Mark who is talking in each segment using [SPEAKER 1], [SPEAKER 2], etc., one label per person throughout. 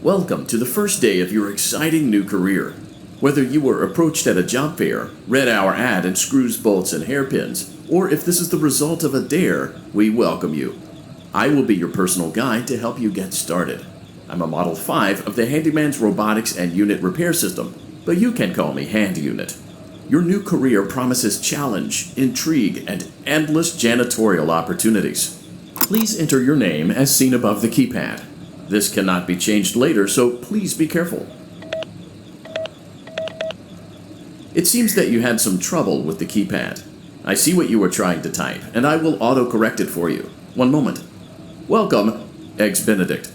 [SPEAKER 1] Welcome to the first day of your exciting new career. Whether you were approached at a job fair, read our ad and screws, bolts, and hairpins, or if this is the result of a dare, we welcome you. I will be your personal guide to help you get started. I'm a Model 5 of the Handyman's Robotics and Unit Repair System, but you can call me Hand Unit. Your new career promises challenge, intrigue, and endless janitorial opportunities. Please enter your name as seen above the keypad. This cannot be changed later, so please be careful. It seems that you had some trouble with the keypad. I see what you were trying to type, and I will auto-correct it for you. One moment. Welcome, Eggs Benedict.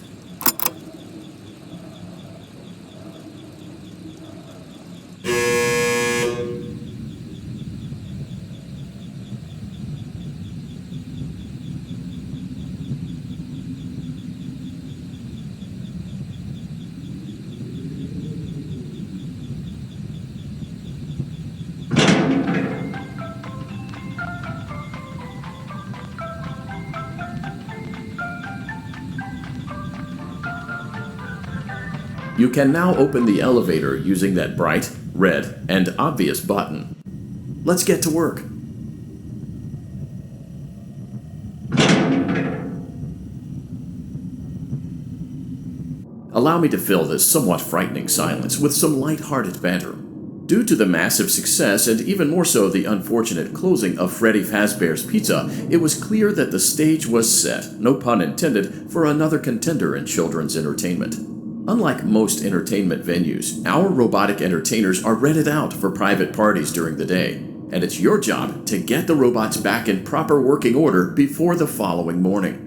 [SPEAKER 1] You can now open the elevator using that bright, red, and obvious button. Let's get to work. Allow me to fill this somewhat frightening silence with some light-hearted banter. Due to the massive success, and even more so the unfortunate closing of Freddy Fazbear's Pizza, it was clear that the stage was set, no pun intended, for another contender in children's entertainment. Unlike most entertainment venues, our robotic entertainers are rented out for private parties during the day, and it's your job to get the robots back in proper working order before the following morning.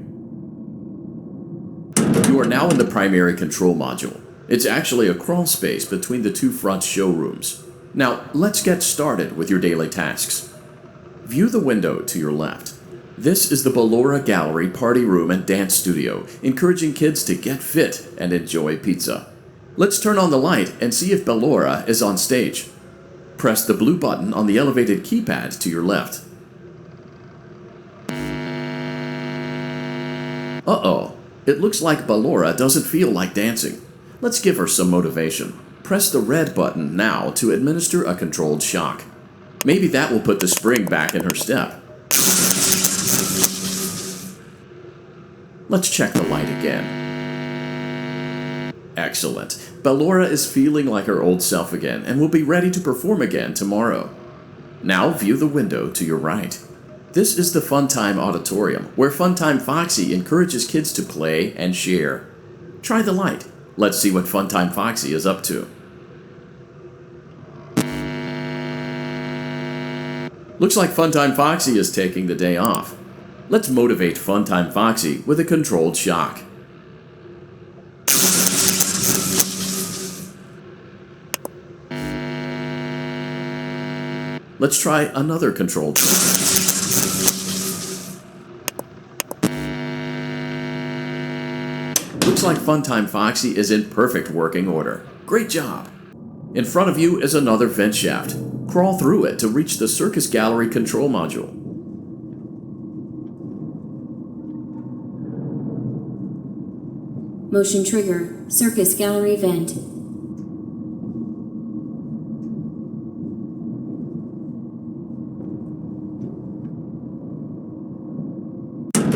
[SPEAKER 1] You are now in the primary control module. It's actually a crawl space between the two front showrooms. Now, let's get started with your daily tasks. View the window to your left. This is the Ballora Gallery Party Room and Dance Studio, encouraging kids to get fit and enjoy pizza. Let's turn on the light and see if Ballora is on stage. Press the blue button on the elevated keypad to your left. Uh-oh, it looks like Ballora doesn't feel like dancing. Let's give her some motivation. Press the red button now to administer a controlled shock. Maybe that will put the spring back in her step. Let's check the light again. Excellent. Ballora is feeling like her old self again and will be ready to perform again tomorrow. Now view the window to your right. This is the Funtime Auditorium, where Funtime Foxy encourages kids to play and share. Try the light. Let's see what Funtime Foxy is up to. Looks like Funtime Foxy is taking the day off. Let's motivate Funtime Foxy with a controlled shock. Let's try another controlled shock. Looks like Funtime Foxy is in perfect working order. Great job! In front of you is another vent shaft. Crawl through it to reach the Circus Gallery control module.
[SPEAKER 2] Motion trigger, Circus Gallery vent.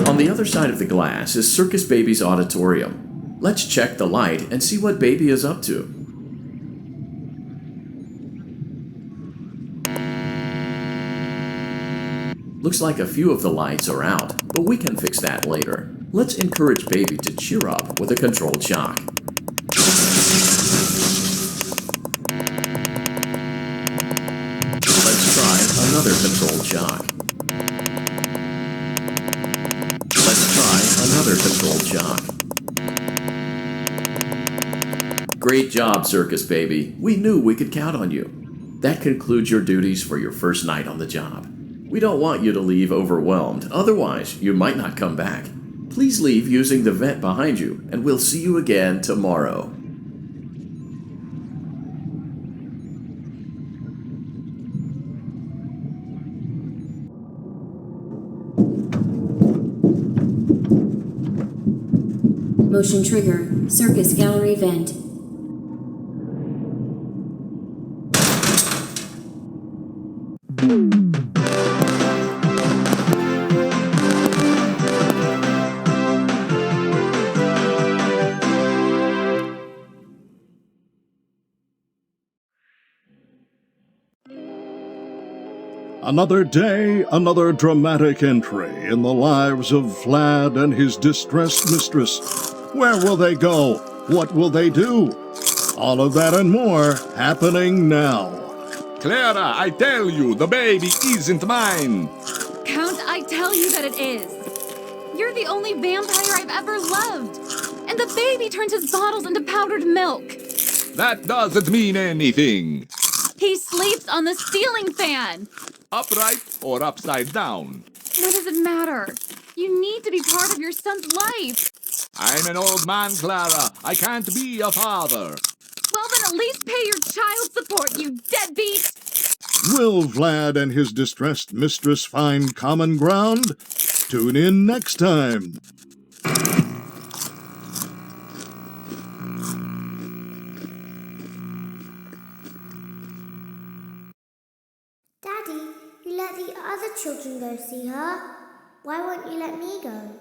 [SPEAKER 1] On the other side of the glass is Circus Baby's auditorium. Let's check the light and see what Baby is up to. Looks like a few of the lights are out, but we can fix that later. Let's encourage Baby to cheer up with a controlled shock. Let's try another controlled shock. Let's try another controlled shock. Great job, Circus Baby. We knew we could count on you. That concludes your duties for your first night on the job. We don't want you to leave overwhelmed, otherwise you might not come back. Please leave using the vent behind you, and we'll see you again tomorrow.
[SPEAKER 2] Motion trigger, Circus gallery vent.
[SPEAKER 3] Another day, another dramatic entry in the lives of Vlad and his distressed mistress. Where will they go? What will they do? All of that and more happening now.
[SPEAKER 4] Clara, I tell you, the baby isn't mine.
[SPEAKER 5] Count, I tell you that it is. You're the only vampire I've ever loved. And the baby turns his bottles into powdered milk.
[SPEAKER 4] That doesn't mean anything.
[SPEAKER 5] He sleeps on the ceiling fan.
[SPEAKER 4] Upright or upside down?
[SPEAKER 5] What does it matter? You need to be part of your son's life.
[SPEAKER 4] I'm an old man, Clara. I can't be a father.
[SPEAKER 5] Well, then at least pay your child support, you deadbeat!
[SPEAKER 3] Will Vlad and his distressed mistress find common ground? Tune in next time.
[SPEAKER 6] Daddy, you let the other children go see her. Why won't you let me go?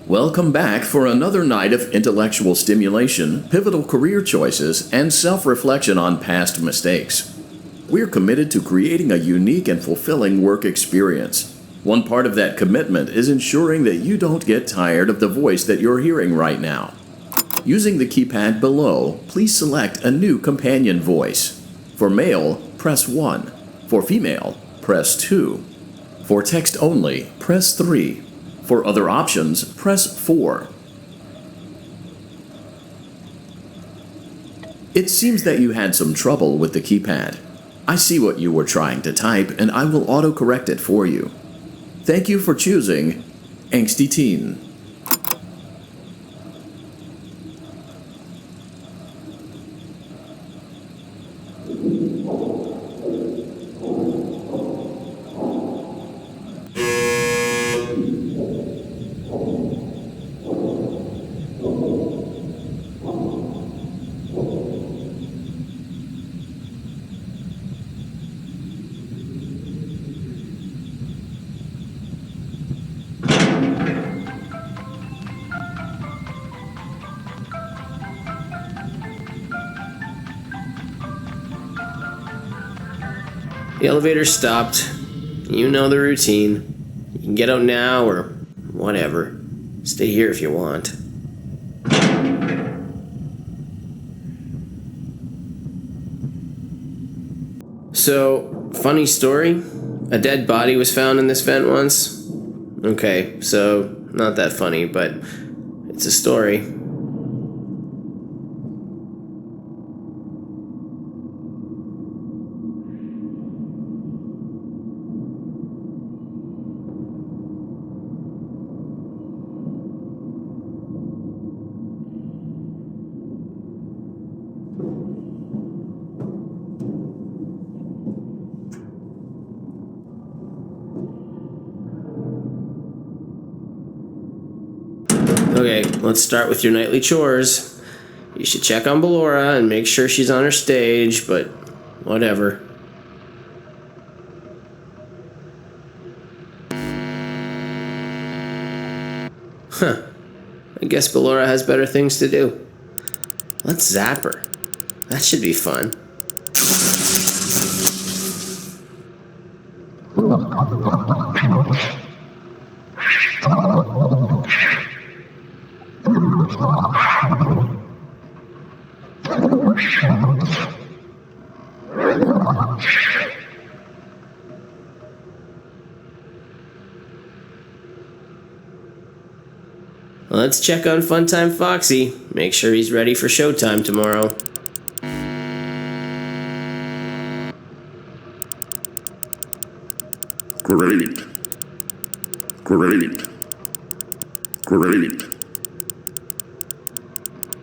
[SPEAKER 1] Welcome back for another night of intellectual stimulation, pivotal career choices, and self-reflection on past mistakes. We're committed to creating a unique and fulfilling work experience. One part of that commitment is ensuring that you don't get tired of the voice that you're hearing right now. Using the keypad below, please select a new companion voice. For male, press 1. For female, press 2. For text only, press 3. For other options, press 4. It seems that you had some trouble with the keypad. I see what you were trying to type, and I will autocorrect it for you. Thank you for choosing Angsty Teen.
[SPEAKER 7] The elevator stopped. You know the routine. You can get out now or whatever. Stay here if you want. So, funny story. A dead body was found in this vent once. Okay, so not that funny, but it's a story. Okay, let's start with your nightly chores. You should check on Ballora and make sure she's on her stage, but whatever. Huh. I guess Ballora has better things to do. Let's zap her. That should be fun. Let's check on Funtime Foxy. Make sure he's ready for showtime tomorrow.
[SPEAKER 3] Great. Great. Great.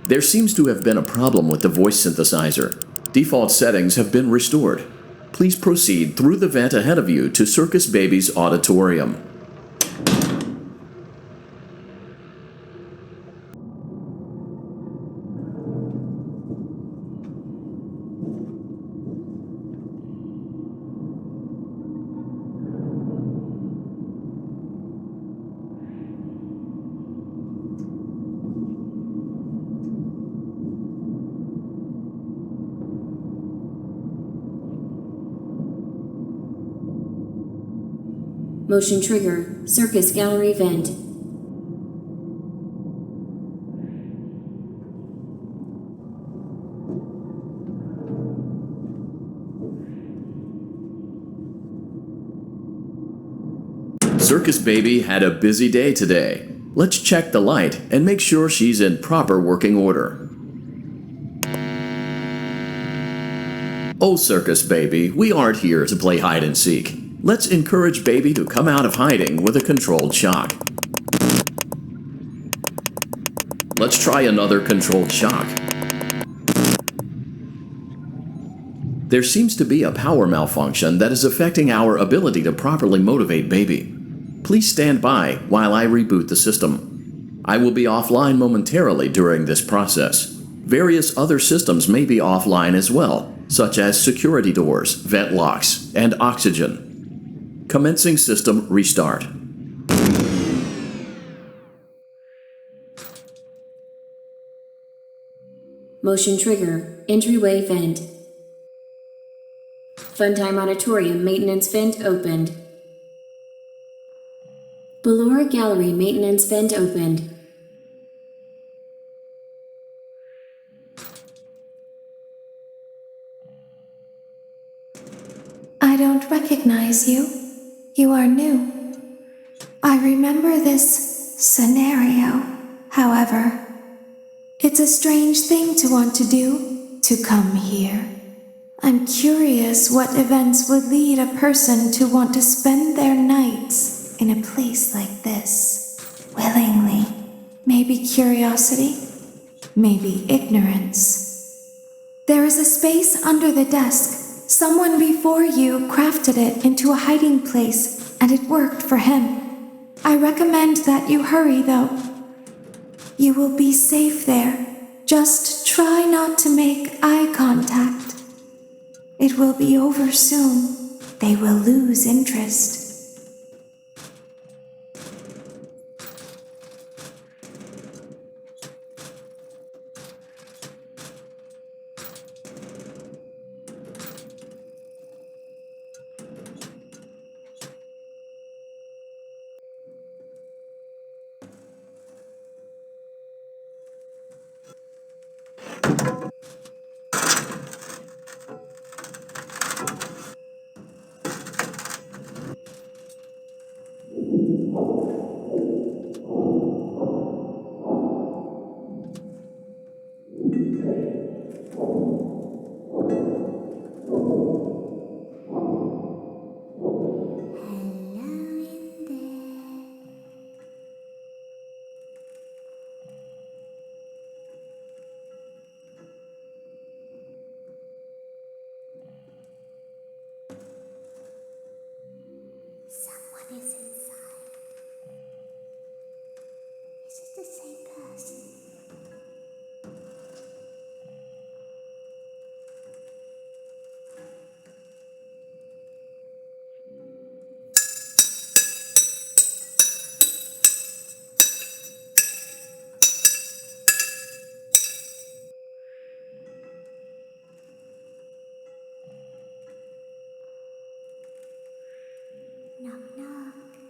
[SPEAKER 1] There seems to have been a problem with the voice synthesizer. Default settings have been restored. Please proceed through the vent ahead of you to Circus Baby's auditorium.
[SPEAKER 2] Motion trigger. Circus gallery vent.
[SPEAKER 1] Circus Baby had a busy day today. Let's check the light and make sure she's in proper working order. Oh, Circus Baby, we aren't here to play hide and seek. Let's encourage Baby to come out of hiding with a controlled shock. Let's try another controlled shock. There seems to be a power malfunction that is affecting our ability to properly motivate Baby. Please stand by while I reboot the system. I will be offline momentarily during this process. Various other systems may be offline as well, such as security doors, vent locks, and oxygen. Commencing system restart.
[SPEAKER 2] Motion trigger. Entryway vent. Funtime Auditorium maintenance vent opened. Ballora Gallery maintenance vent opened.
[SPEAKER 8] I don't recognize you. You are new. I remember this scenario, however. It's a strange thing to want to do, to come here. I'm curious what events would lead a person to want to spend their nights in a place like this, willingly. Maybe curiosity, maybe ignorance. There is a space under the desk. Someone before you crafted it into a hiding place, and it worked for him. I recommend that you hurry, though. You will be safe there. Just try not to make eye contact. It will be over soon. They will lose interest.
[SPEAKER 6] Someone is inside. Is it the same person? Knock, knock.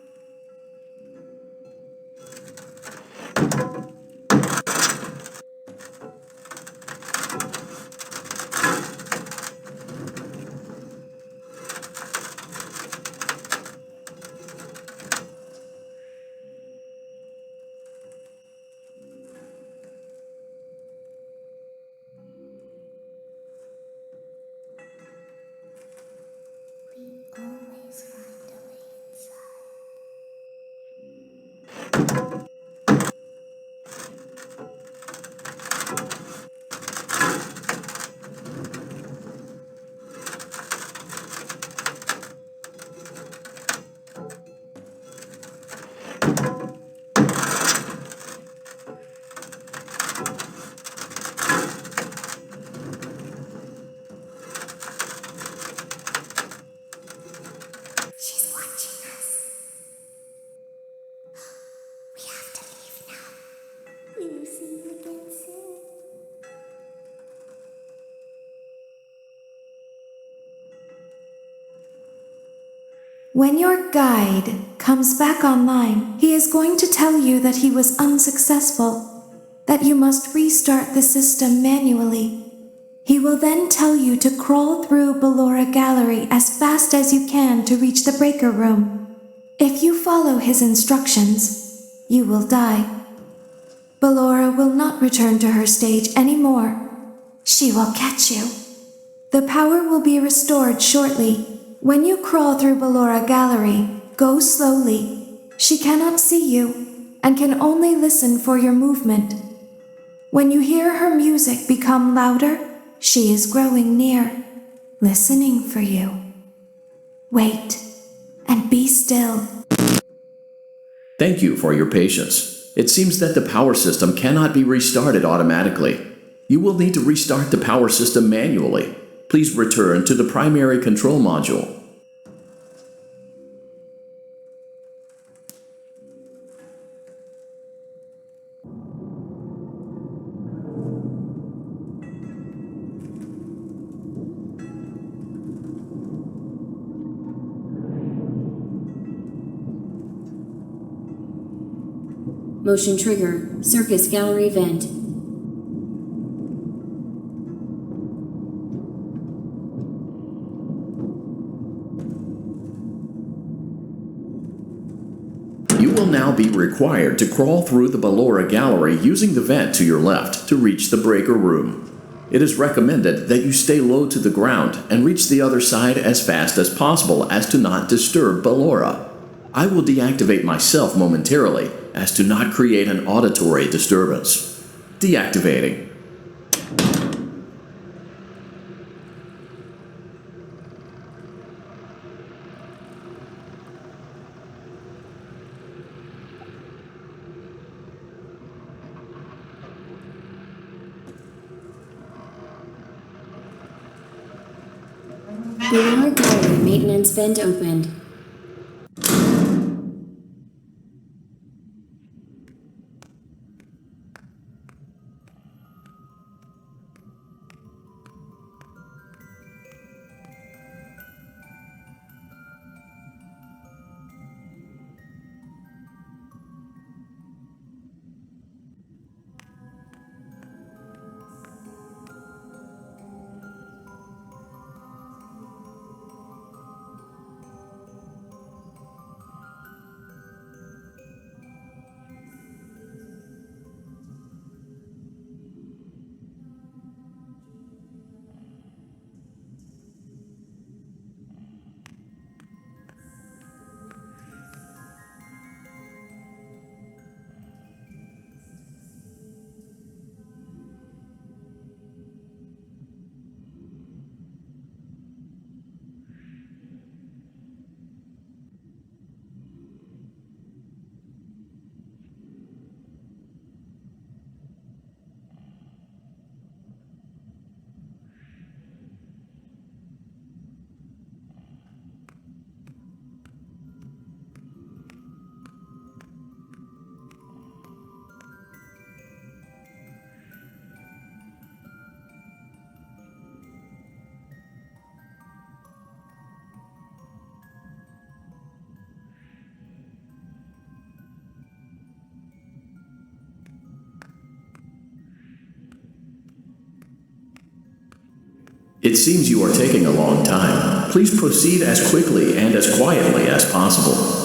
[SPEAKER 8] When your guide comes back online, he is going to tell you that he was unsuccessful, that you must restart the system manually. He will then tell you to crawl through Ballora Gallery as fast as you can to reach the breaker room. If you follow his instructions, you will die. Ballora will not return to her stage anymore. She will catch you. The power will be restored shortly. When you crawl through Ballora Gallery, go slowly. She cannot see you and can only listen for your movement. When you hear her music become louder, she is growing near, listening for you. Wait and be still.
[SPEAKER 1] Thank you for your patience. It seems that the power system cannot be restarted automatically. You will need to restart the power system manually. Please return to the primary control module.
[SPEAKER 2] Motion trigger, circus gallery vent.
[SPEAKER 1] You will now be required to crawl through the Ballora Gallery using the vent to your left to reach the breaker room. It is recommended that you stay low to the ground and reach the other side as fast as possible as to not disturb Ballora. I will deactivate myself momentarily as to not create an auditory disturbance. Deactivating.
[SPEAKER 2] Ballora Gallery maintenance vent opened.
[SPEAKER 1] It seems you are taking a long time. Please proceed as quickly and as quietly as possible.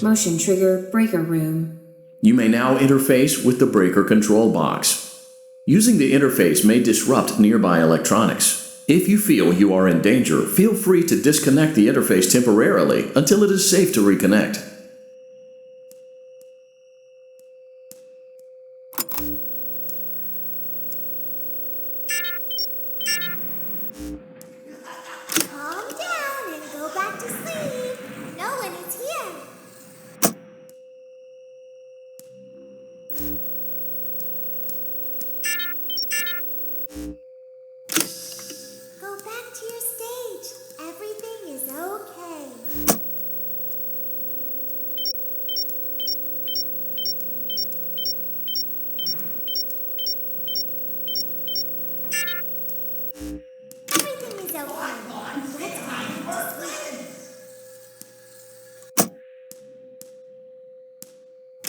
[SPEAKER 2] Motion trigger breaker room.
[SPEAKER 1] You may now interface with the breaker control box. Using the interface may disrupt nearby electronics. If you feel you are in danger, feel free to disconnect the interface temporarily until it is safe to reconnect.
[SPEAKER 6] Calm down and go back to sleep. No one is here. Go back to your stage. Everything is okay. Everything is okay. Let's go back to sleep.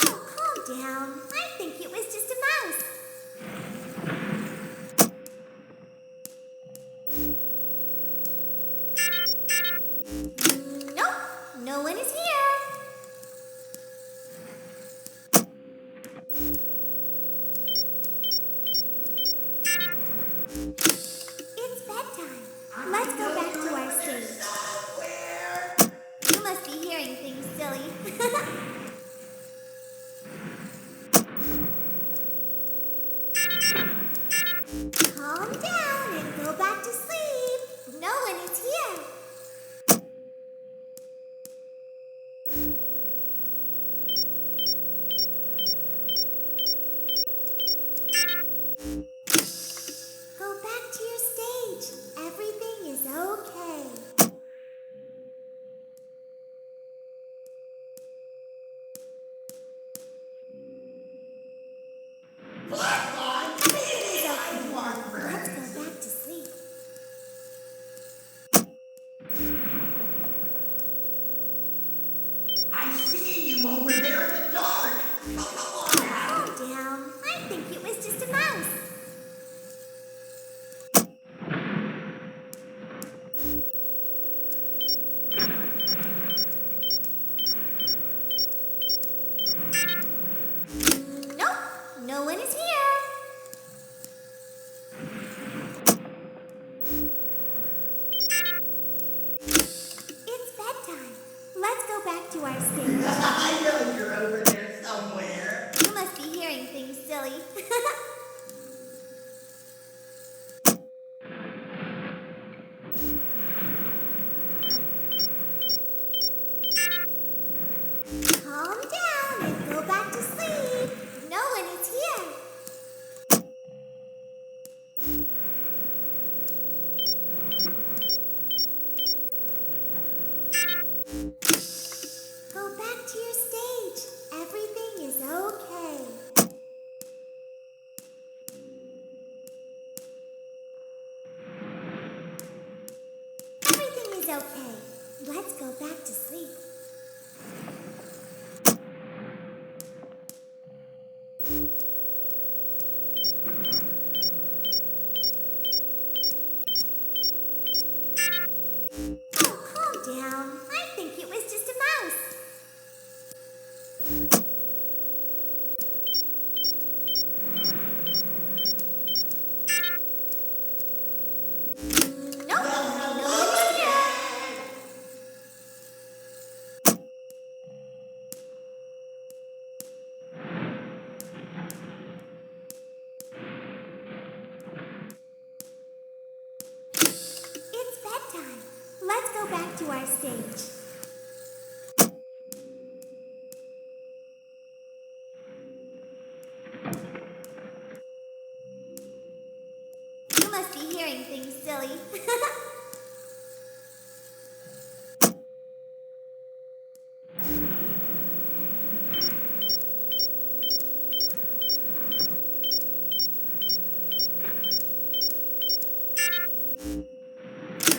[SPEAKER 6] Oh, calm down. I think it was just a mouse. Nope, no one is here. It's bedtime. Let's go back to our stage. You must be hearing things, silly. Calm down and go back to sleep. No one is here. Go back to your stage. Everything is okay. Everything is okay. Let's go back to sleep.
[SPEAKER 9] I see you over there in the dark.
[SPEAKER 6] Calm down. I think it was just a mouse. Nope, no one is here. It's bedtime. Let's go back to our stage.
[SPEAKER 9] I know you're over there somewhere.
[SPEAKER 6] You must be hearing things, silly. Calm down and go back to sleep. No one is here. Go back to your stage. Everything is okay. Everything is okay. Let's go back to sleep. Oh, calm down. I think it was just a mouse. Nope, no one's here. It's bedtime. Let's go back to our stage. You must be hearing things, silly.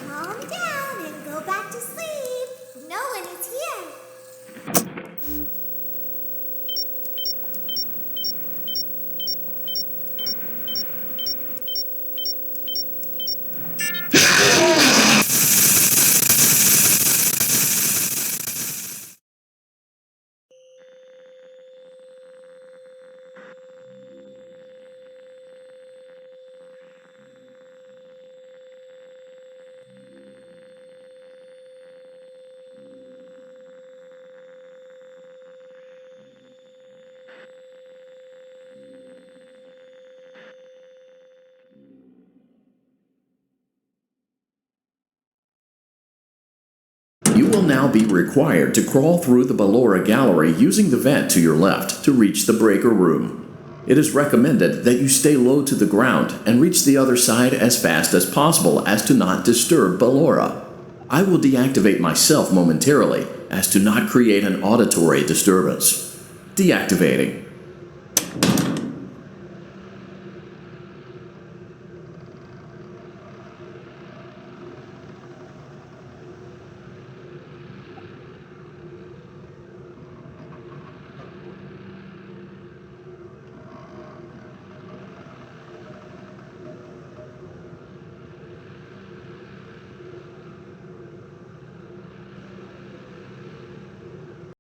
[SPEAKER 6] Calm down and go back to sleep. No one is here.
[SPEAKER 1] now be required to crawl through the Ballora Gallery using the vent to your left to reach the breaker room. It is recommended that you stay low to the ground and reach the other side as fast as possible as to not disturb Ballora. I will deactivate myself momentarily as to not create an auditory disturbance. Deactivating.